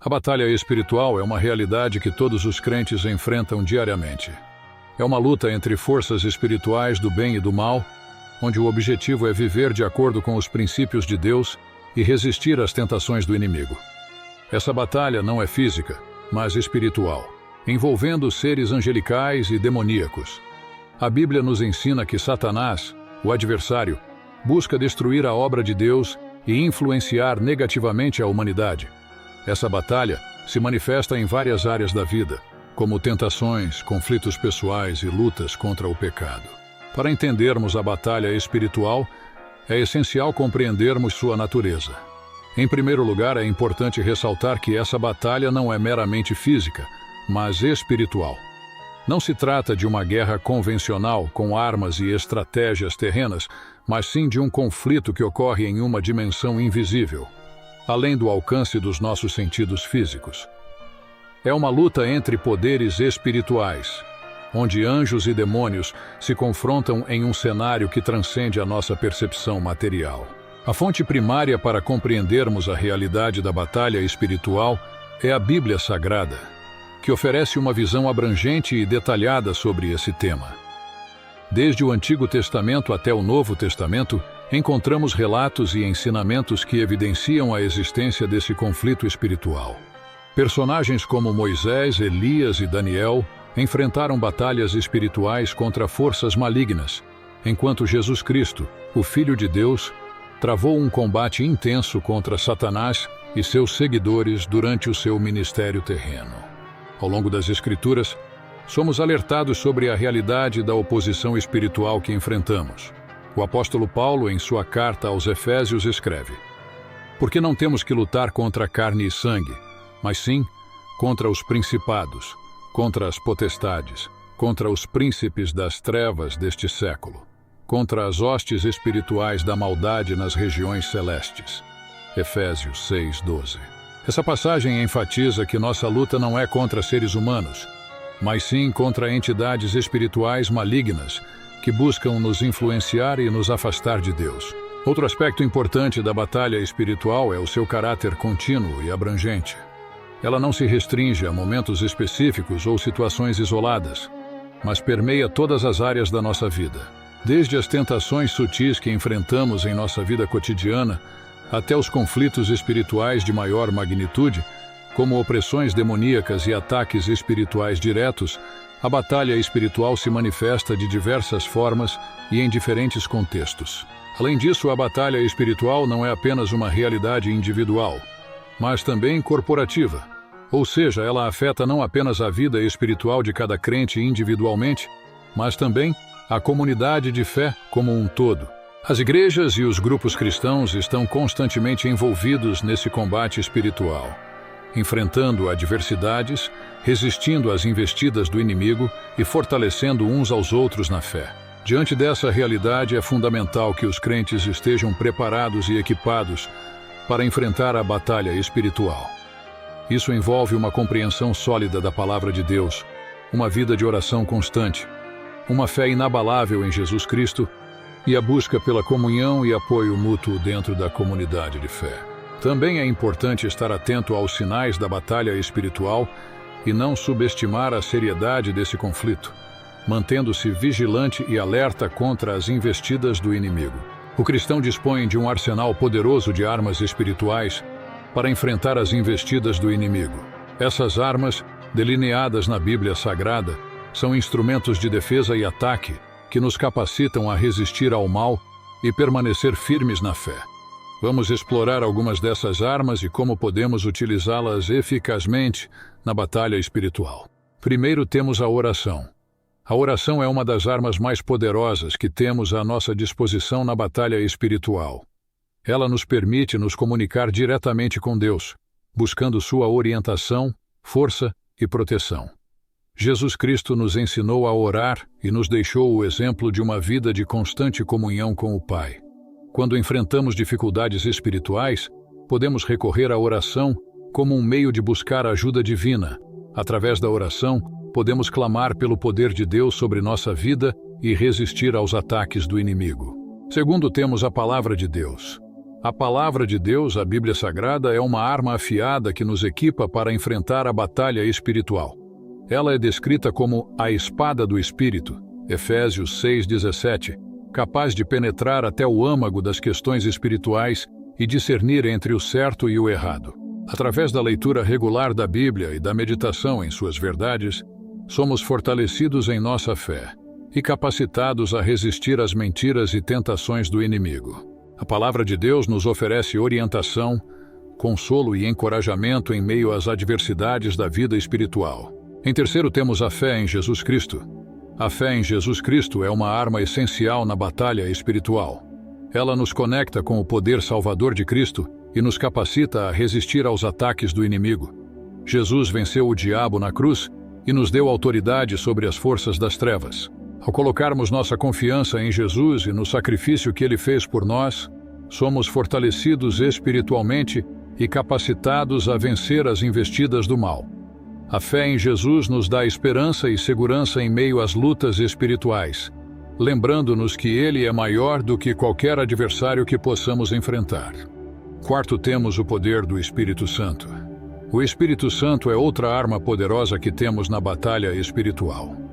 A batalha espiritual é uma realidade que todos os crentes enfrentam diariamente. É uma luta entre forças espirituais do bem e do mal, onde o objetivo é viver de acordo com os princípios de Deus e resistir às tentações do inimigo. Essa batalha não é física, mas espiritual, envolvendo seres angelicais e demoníacos. A Bíblia nos ensina que Satanás, o adversário, busca destruir a obra de Deus e influenciar negativamente a humanidade. Essa batalha se manifesta em várias áreas da vida, como tentações, conflitos pessoais e lutas contra o pecado. Para entendermos a batalha espiritual, é essencial compreendermos sua natureza. Em primeiro lugar, é importante ressaltar que essa batalha não é meramente física, mas espiritual. Não se trata de uma guerra convencional com armas e estratégias terrenas, mas sim de um conflito que ocorre em uma dimensão invisível, além do alcance dos nossos sentidos físicos. É uma luta entre poderes espirituais, onde anjos e demônios se confrontam em um cenário que transcende a nossa percepção material. A fonte primária para compreendermos a realidade da batalha espiritual é a Bíblia Sagrada, que oferece uma visão abrangente e detalhada sobre esse tema. Desde o Antigo Testamento até o Novo Testamento, encontramos relatos e ensinamentos que evidenciam a existência desse conflito espiritual. Personagens como Moisés, Elias e Daniel enfrentaram batalhas espirituais contra forças malignas, enquanto Jesus Cristo, o Filho de Deus, travou um combate intenso contra Satanás e seus seguidores durante o seu ministério terreno. Ao longo das Escrituras, somos alertados sobre a realidade da oposição espiritual que enfrentamos. O apóstolo Paulo, em sua carta aos Efésios, escreve: "Porque não temos que lutar contra carne e sangue, mas sim contra os principados, contra as potestades, contra os príncipes das trevas deste século, contra as hostes espirituais da maldade nas regiões celestes." Efésios 6:12. Essa passagem enfatiza que nossa luta não é contra seres humanos, mas sim contra entidades espirituais malignas que buscam nos influenciar e nos afastar de Deus. Outro aspecto importante da batalha espiritual é o seu caráter contínuo e abrangente. Ela não se restringe a momentos específicos ou situações isoladas, mas permeia todas as áreas da nossa vida. Desde as tentações sutis que enfrentamos em nossa vida cotidiana, até os conflitos espirituais de maior magnitude, como opressões demoníacas e ataques espirituais diretos, a batalha espiritual se manifesta de diversas formas e em diferentes contextos. Além disso, a batalha espiritual não é apenas uma realidade individual, mas também corporativa. Ou seja, ela afeta não apenas a vida espiritual de cada crente individualmente, mas também a comunidade de fé como um todo. As igrejas e os grupos cristãos estão constantemente envolvidos nesse combate espiritual, enfrentando adversidades, resistindo às investidas do inimigo e fortalecendo uns aos outros na fé. Diante dessa realidade, é fundamental que os crentes estejam preparados e equipados para enfrentar a batalha espiritual. Isso envolve uma compreensão sólida da palavra de Deus, uma vida de oração constante, uma fé inabalável em Jesus Cristo e a busca pela comunhão e apoio mútuo dentro da comunidade de fé. Também é importante estar atento aos sinais da batalha espiritual e não subestimar a seriedade desse conflito, mantendo-se vigilante e alerta contra as investidas do inimigo. O cristão dispõe de um arsenal poderoso de armas espirituais para enfrentar as investidas do inimigo. Essas armas, delineadas na Bíblia Sagrada, são instrumentos de defesa e ataque que nos capacitam a resistir ao mal e permanecer firmes na fé. Vamos explorar algumas dessas armas e como podemos utilizá-las eficazmente na batalha espiritual. Primeiro temos a oração. A oração é uma das armas mais poderosas que temos à nossa disposição na batalha espiritual. Ela nos permite nos comunicar diretamente com Deus, buscando sua orientação, força e proteção. Jesus Cristo nos ensinou a orar e nos deixou o exemplo de uma vida de constante comunhão com o Pai. Quando enfrentamos dificuldades espirituais, podemos recorrer à oração como um meio de buscar ajuda divina. Através da oração, podemos clamar pelo poder de Deus sobre nossa vida e resistir aos ataques do inimigo. Segundo, temos a palavra de Deus. A palavra de Deus, a Bíblia Sagrada, é uma arma afiada que nos equipa para enfrentar a batalha espiritual. Ela é descrita como a espada do Espírito, Efésios 6,17, capaz de penetrar até o âmago das questões espirituais e discernir entre o certo e o errado. Através da leitura regular da Bíblia e da meditação em suas verdades, somos fortalecidos em nossa fé e capacitados a resistir às mentiras e tentações do inimigo. A palavra de Deus nos oferece orientação, consolo e encorajamento em meio às adversidades da vida espiritual. Em terceiro, temos a fé em Jesus Cristo. A fé em Jesus Cristo é uma arma essencial na batalha espiritual. Ela nos conecta com o poder salvador de Cristo e nos capacita a resistir aos ataques do inimigo. Jesus venceu o diabo na cruz e nos deu autoridade sobre as forças das trevas. Ao colocarmos nossa confiança em Jesus e no sacrifício que Ele fez por nós, somos fortalecidos espiritualmente e capacitados a vencer as investidas do mal. A fé em Jesus nos dá esperança e segurança em meio às lutas espirituais, lembrando-nos que Ele é maior do que qualquer adversário que possamos enfrentar. Quarto, temos o poder do Espírito Santo. O Espírito Santo é outra arma poderosa que temos na batalha espiritual.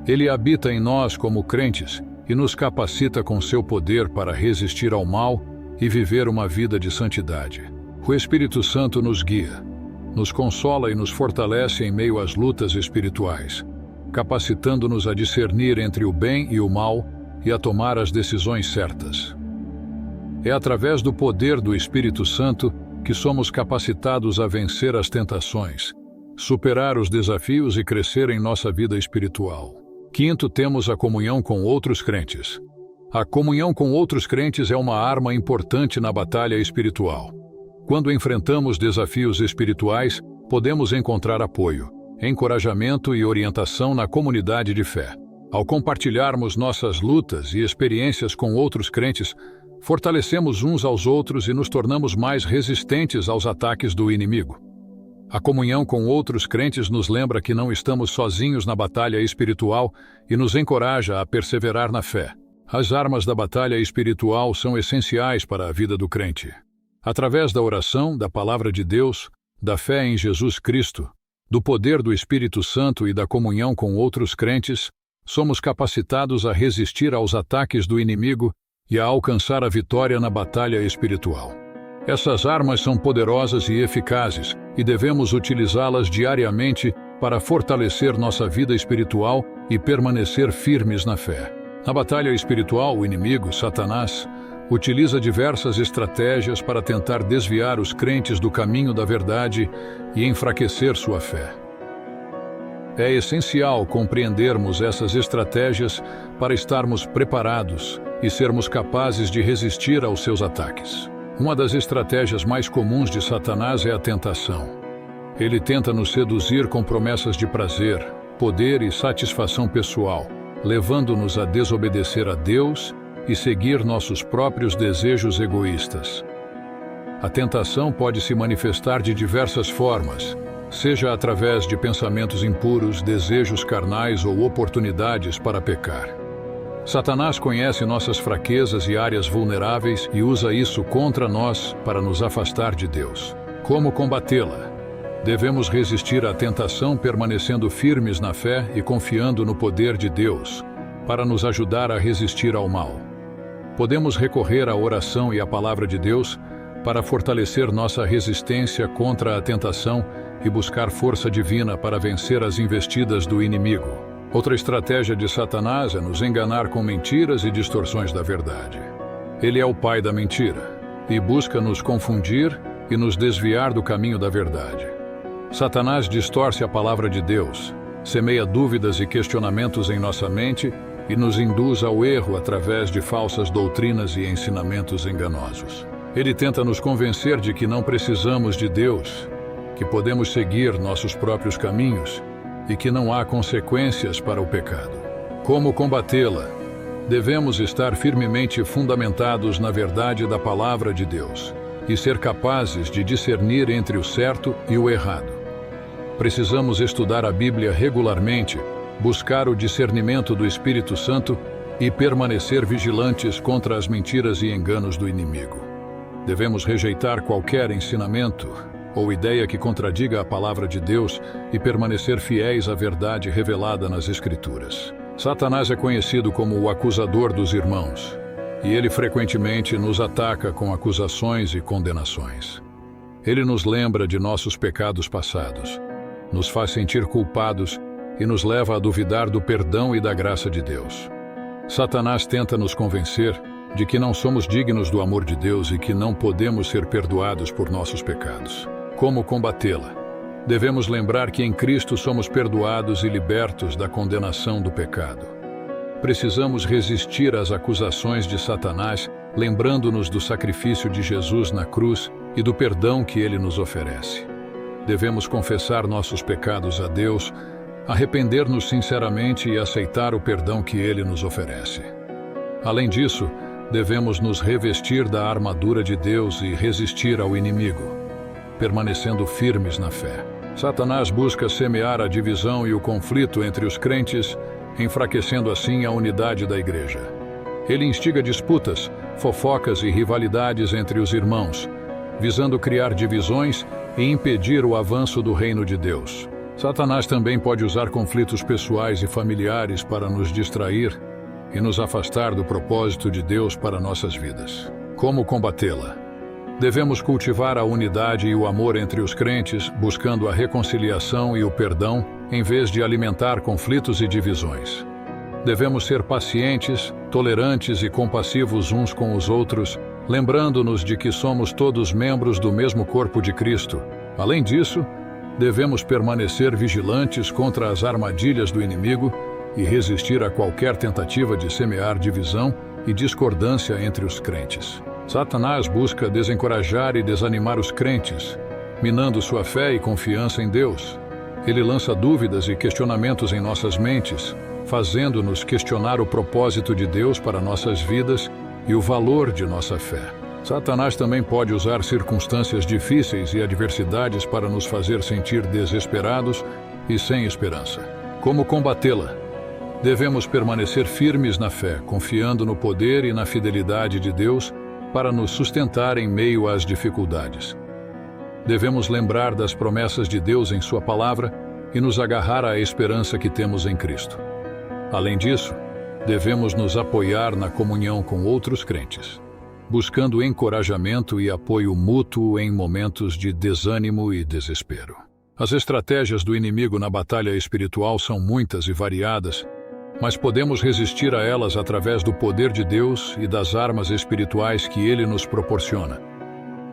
Ele habita em nós como crentes e nos capacita com seu poder para resistir ao mal e viver uma vida de santidade. O Espírito Santo nos guia, nos consola e nos fortalece em meio às lutas espirituais, capacitando-nos a discernir entre o bem e o mal e a tomar as decisões certas. É através do poder do Espírito Santo que somos capacitados a vencer as tentações, superar os desafios e crescer em nossa vida espiritual. Quinto, temos a comunhão com outros crentes. A comunhão com outros crentes é uma arma importante na batalha espiritual. Quando enfrentamos desafios espirituais, podemos encontrar apoio, encorajamento e orientação na comunidade de fé. Ao compartilharmos nossas lutas e experiências com outros crentes, fortalecemos uns aos outros e nos tornamos mais resistentes aos ataques do inimigo. A comunhão com outros crentes nos lembra que não estamos sozinhos na batalha espiritual e nos encoraja a perseverar na fé. As armas da batalha espiritual são essenciais para a vida do crente. Através da oração, da palavra de Deus, da fé em Jesus Cristo, do poder do Espírito Santo e da comunhão com outros crentes, somos capacitados a resistir aos ataques do inimigo e a alcançar a vitória na batalha espiritual. Essas armas são poderosas e eficazes e devemos utilizá-las diariamente para fortalecer nossa vida espiritual e permanecer firmes na fé. Na batalha espiritual, o inimigo, Satanás, utiliza diversas estratégias para tentar desviar os crentes do caminho da verdade e enfraquecer sua fé. É essencial compreendermos essas estratégias para estarmos preparados e sermos capazes de resistir aos seus ataques. Uma das estratégias mais comuns de Satanás é a tentação. Ele tenta nos seduzir com promessas de prazer, poder e satisfação pessoal, levando-nos a desobedecer a Deus e seguir nossos próprios desejos egoístas. A tentação pode se manifestar de diversas formas, seja através de pensamentos impuros, desejos carnais ou oportunidades para pecar. Satanás conhece nossas fraquezas e áreas vulneráveis e usa isso contra nós para nos afastar de Deus. Como combatê-la? Devemos resistir à tentação permanecendo firmes na fé e confiando no poder de Deus para nos ajudar a resistir ao mal. Podemos recorrer à oração e à palavra de Deus para fortalecer nossa resistência contra a tentação e buscar força divina para vencer as investidas do inimigo. Outra estratégia de Satanás é nos enganar com mentiras e distorções da verdade. Ele é o pai da mentira e busca nos confundir e nos desviar do caminho da verdade. Satanás distorce a palavra de Deus, semeia dúvidas e questionamentos em nossa mente e nos induz ao erro através de falsas doutrinas e ensinamentos enganosos. Ele tenta nos convencer de que não precisamos de Deus, que podemos seguir nossos próprios caminhos e que não há consequências para o pecado. Como combatê-la? Devemos estar firmemente fundamentados na verdade da palavra de Deus e ser capazes de discernir entre o certo e o errado. Precisamos estudar a Bíblia regularmente, buscar o discernimento do Espírito Santo e permanecer vigilantes contra as mentiras e enganos do inimigo. Devemos rejeitar qualquer ensinamento ou ideia que contradiga a palavra de Deus e permanecer fiéis à verdade revelada nas Escrituras. Satanás é conhecido como o acusador dos irmãos, e ele frequentemente nos ataca com acusações e condenações. Ele nos lembra de nossos pecados passados, nos faz sentir culpados e nos leva a duvidar do perdão e da graça de Deus. Satanás tenta nos convencer de que não somos dignos do amor de Deus e que não podemos ser perdoados por nossos pecados. Como combatê-la? Devemos lembrar que em Cristo somos perdoados e libertos da condenação do pecado. Precisamos resistir às acusações de Satanás, lembrando-nos do sacrifício de Jesus na cruz e do perdão que ele nos oferece. Devemos confessar nossos pecados a Deus, arrepender-nos sinceramente e aceitar o perdão que ele nos oferece. Além disso, devemos nos revestir da armadura de Deus e resistir ao inimigo, permanecendo firmes na fé. Satanás busca semear a divisão e o conflito entre os crentes, enfraquecendo assim a unidade da igreja. Ele instiga disputas, fofocas e rivalidades entre os irmãos, visando criar divisões e impedir o avanço do reino de Deus. Satanás também pode usar conflitos pessoais e familiares para nos distrair e nos afastar do propósito de Deus para nossas vidas. Como combatê-la? Devemos cultivar a unidade e o amor entre os crentes, buscando a reconciliação e o perdão, em vez de alimentar conflitos e divisões. Devemos ser pacientes, tolerantes e compassivos uns com os outros, lembrando-nos de que somos todos membros do mesmo corpo de Cristo. Além disso, devemos permanecer vigilantes contra as armadilhas do inimigo e resistir a qualquer tentativa de semear divisão e discordância entre os crentes. Satanás busca desencorajar e desanimar os crentes, minando sua fé e confiança em Deus. Ele lança dúvidas e questionamentos em nossas mentes, fazendo-nos questionar o propósito de Deus para nossas vidas e o valor de nossa fé. Satanás também pode usar circunstâncias difíceis e adversidades para nos fazer sentir desesperados e sem esperança. Como combatê-la? Devemos permanecer firmes na fé, confiando no poder e na fidelidade de Deus para nos sustentar em meio às dificuldades. Devemos lembrar das promessas de Deus em Sua palavra e nos agarrar à esperança que temos em Cristo. Além disso, devemos nos apoiar na comunhão com outros crentes, buscando encorajamento e apoio mútuo em momentos de desânimo e desespero. As estratégias do inimigo na batalha espiritual são muitas e variadas, mas podemos resistir a elas através do poder de Deus e das armas espirituais que Ele nos proporciona.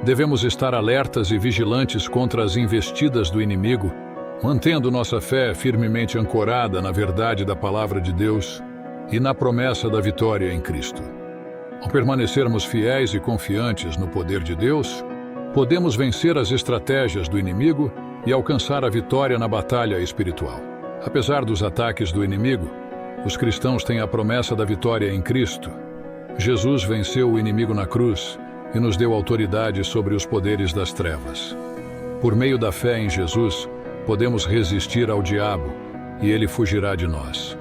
Devemos estar alertas e vigilantes contra as investidas do inimigo, mantendo nossa fé firmemente ancorada na verdade da palavra de Deus e na promessa da vitória em Cristo. Ao permanecermos fiéis e confiantes no poder de Deus, podemos vencer as estratégias do inimigo e alcançar a vitória na batalha espiritual. Apesar dos ataques do inimigo, os cristãos têm a promessa da vitória em Cristo. Jesus venceu o inimigo na cruz e nos deu autoridade sobre os poderes das trevas. Por meio da fé em Jesus, podemos resistir ao diabo e ele fugirá de nós.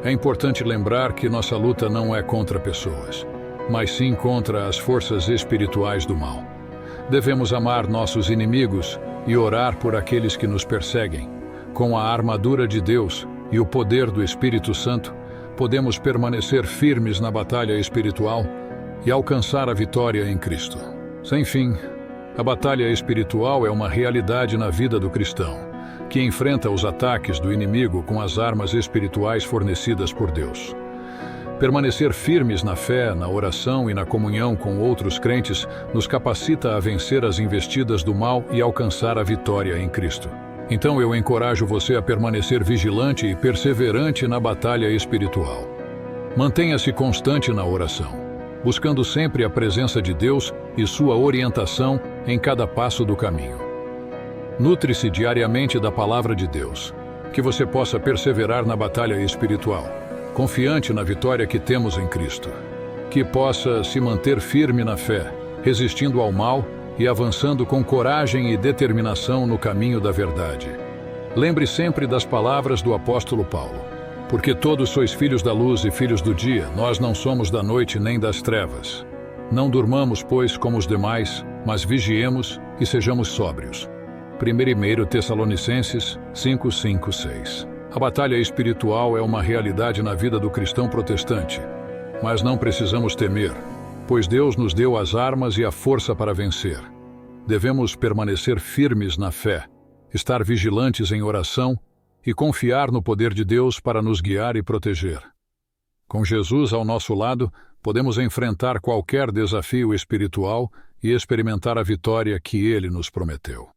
É importante lembrar que nossa luta não é contra pessoas, mas sim contra as forças espirituais do mal. Devemos amar nossos inimigos e orar por aqueles que nos perseguem. Com a armadura de Deus e o poder do Espírito Santo, podemos permanecer firmes na batalha espiritual e alcançar a vitória em Cristo. Sem fim, a batalha espiritual é uma realidade na vida do cristão, que enfrenta os ataques do inimigo com as armas espirituais fornecidas por Deus. Permanecer firmes na fé, na oração e na comunhão com outros crentes nos capacita a vencer as investidas do mal e alcançar a vitória em Cristo. Então eu encorajo você a permanecer vigilante e perseverante na batalha espiritual. Mantenha-se constante na oração, buscando sempre a presença de Deus e sua orientação em cada passo do caminho. Nutre-se diariamente da palavra de Deus, que você possa perseverar na batalha espiritual, confiante na vitória que temos em Cristo. Que possa se manter firme na fé, resistindo ao mal e avançando com coragem e determinação no caminho da verdade. Lembre sempre das palavras do apóstolo Paulo: porque todos sois filhos da luz e filhos do dia, nós não somos da noite nem das trevas. Não durmamos, pois, como os demais, mas vigiemos e sejamos sóbrios. 1 Tessalonicenses 5, 5, 6. A batalha espiritual é uma realidade na vida do cristão protestante, mas não precisamos temer, pois Deus nos deu as armas e a força para vencer. Devemos permanecer firmes na fé, estar vigilantes em oração e confiar no poder de Deus para nos guiar e proteger. Com Jesus ao nosso lado, podemos enfrentar qualquer desafio espiritual e experimentar a vitória que Ele nos prometeu.